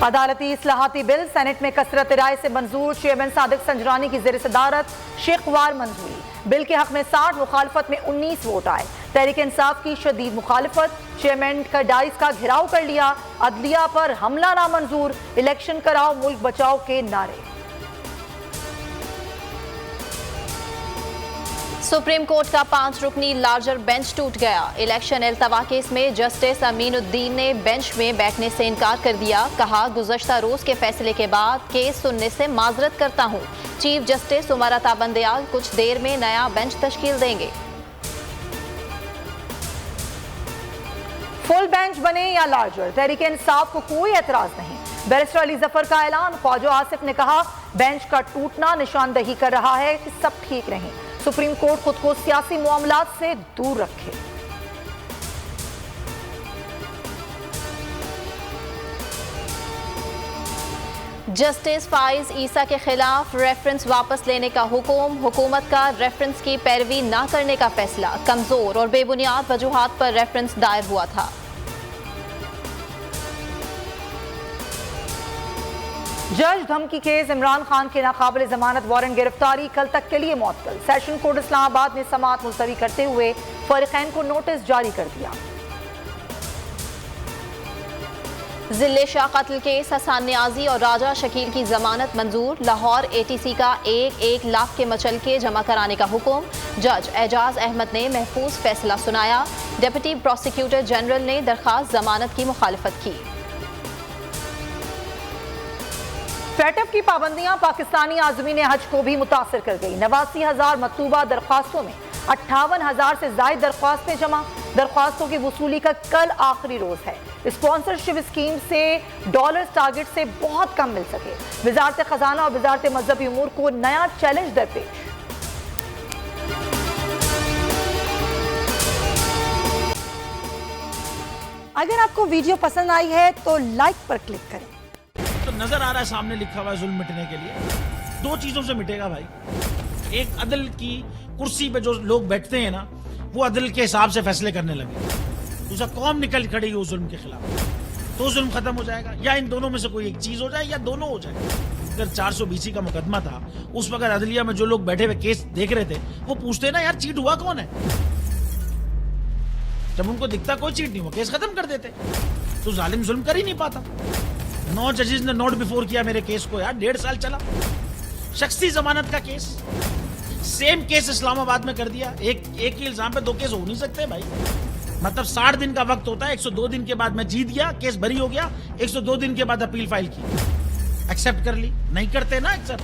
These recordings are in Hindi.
अदालती इस्लाहाती बिल सेनेट में कसरत राय से मंजूर। चेयरमैन सादिक संजरानी की जेर सदारत शेखवार मंजूरी। बिल के हक में 60, मुखालफत में 19 वोट आए। तहरीक इंसाफ की शदीद मुखालफत। चेयरमैन का डाइस का घेराव कर लिया। अदलिया पर हमला नामंजूर। इलेक्शन कराओ मुल्क बचाओ के नारे। सुप्रीम कोर्ट का 5 रुकनी लार्जर बेंच टूट गया। इलेक्शन अल्तवा केस में जस्टिस अमीनुद्दीन ने बेंच में बैठने से इनकार कर दिया। कहा, गुज़श्ता रोज के फैसले के बाद केस सुनने से माजरत करता हूं। चीफ जस्टिस उमर अता बंदयाल कुछ देर में नया बेंच तश्कील देंगे। फुल बेंच बने या लार्जर, तहरीक इंसाफ को कोई एतराज नहीं। बैरिस्टर अली जफर का ऐलान। ख्वाजा आसिफ ने कहा, बेंच का टूटना निशानदही कर रहा है कि सब ठीक नहीं। सुप्रीम कोर्ट खुद को सियासी मामलात से दूर रखे। जस्टिस फाइज ईसा के खिलाफ रेफरेंस वापस लेने का हुक्म। हुकूमत का रेफरेंस की पैरवी न करने का फैसला। कमजोर और बेबुनियाद वजूहात पर रेफरेंस दायर हुआ था। जज धमकी केस। इमरान खान के नाकाबिल जमानत वारंट गिरफ्तारी कल तक के लिए मुअत्तल। सेशन कोर्ट इस्लामाबाद ने समाअत मुलतवी करते हुए फरीकैन को नोटिस जारी कर दिया। जिले शाह कत्ल केस। हसन नियाजी और राजा शकील की जमानत मंजूर। लाहौर ATC का 1 लाख के मचलके जमा कराने का हुक्म। जज एजाज अहमद ने महफूज फैसला सुनाया। डिप्टी प्रोसिक्यूटर जनरल ने दरखास्त जमानत की मुखालफत की। फैटअप की पाबंदियां पाकिस्तानी आज़मीन हज को भी मुतासर कर गई। 89,000 मतलूबा दरख्वास्तों में 58,000 से ज्यादा दरख्वास्तें जमा। दरख्वास्तों की वसूली का कल आखिरी रोज है। स्पॉन्सरशिप स्कीम से डॉलर टारगेट से बहुत कम मिल सके। वजारत खजाना और वजारत मजहबी उमूर को नया चैलेंज दरपेश। अगर आपको वीडियो पसंद आई है तो लाइक पर क्लिक करें। तो नजर आ रहा है सामने लिखा हुआ है जुल्म मिटने के लिए। 2 चीजों से मिटेगा भाई। एक, अदल की कुर्सी पे जो लोग बैठते हैं ना, वो अदल के हिसाब से फैसले करने लगे। दूसरा, कौम निकल खड़ेगी उस जुल्म के खिलाफ, तो जुल्म खत्म हो जाएगा। या इन दोनों में से कोई एक चीज हो जाए या दोनों हो जाए। अगर 420 का मुकदमा था, उस वक्त अदलिया में जो लोग बैठे हुए केस देख रहे थे, वो पूछते ना, यार चीट हुआ कौन है। जब उनको दिखता कोई चीट नहीं हुआ, केस खत्म कर देते। तो जालिम जुल्म कर ही नहीं पाता। 9 जजेस ने नोट बिफोर किया मेरे केस को यार। 1.5 साल चला। शख्सी जमानत का केस, सेम केस इस्लामाबाद में कर दिया। एक ही इल्जाम पे 2 केस हो नहीं सकते भाई। मतलब 60 दिन का वक्त होता है। 102 दिन के बाद मैं जीत गया, केस बरी हो गया। 102 दिन के बाद अपील फाइल की, एक्सेप्ट कर ली। नहीं करते ना एक्सेप्ट,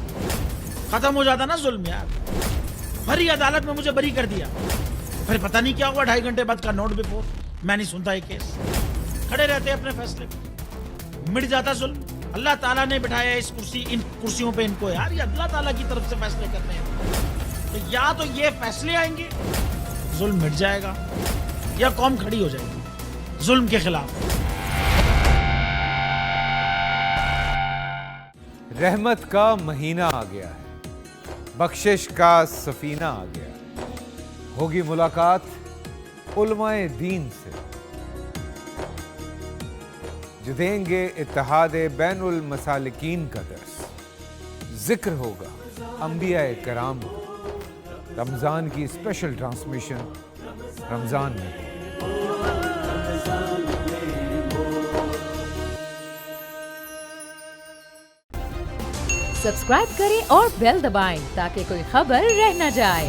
खत्म हो जाता ना जुल्म यार। भरी अदालत में मुझे बरी कर दिया, फिर पता नहीं क्या हुआ। 2.5 घंटे बाद का नोट बिफोर, मैं नहीं सुनता ये केस। खड़े रहते अपने फैसले पे, मिट जाता जुल्म। अल्लाह ताला ने बिठाया इन कुर्सियों पे इनको यार। ये अल्लाह ताला की तरफ से फैसले करने हैं। तो या तो ये फैसले आएंगे, जुल्म मिट जाएगा, या कौम खड़ी हो जाएगी जुल्म के खिलाफ। रहमत का महीना आ गया है, बख्शिश का सफीना आ गया। होगी मुलाकात उलमाए दीन से, जो देंगे इत्तेहाद बैनुल मसालिकीन का दर्स। जिक्र होगा अंबियाए कराम का। रमज़ान की स्पेशल ट्रांसमिशन रमज़ान में। सब्सक्राइब करें और बेल दबाएं ताकि कोई खबर रह न जाए।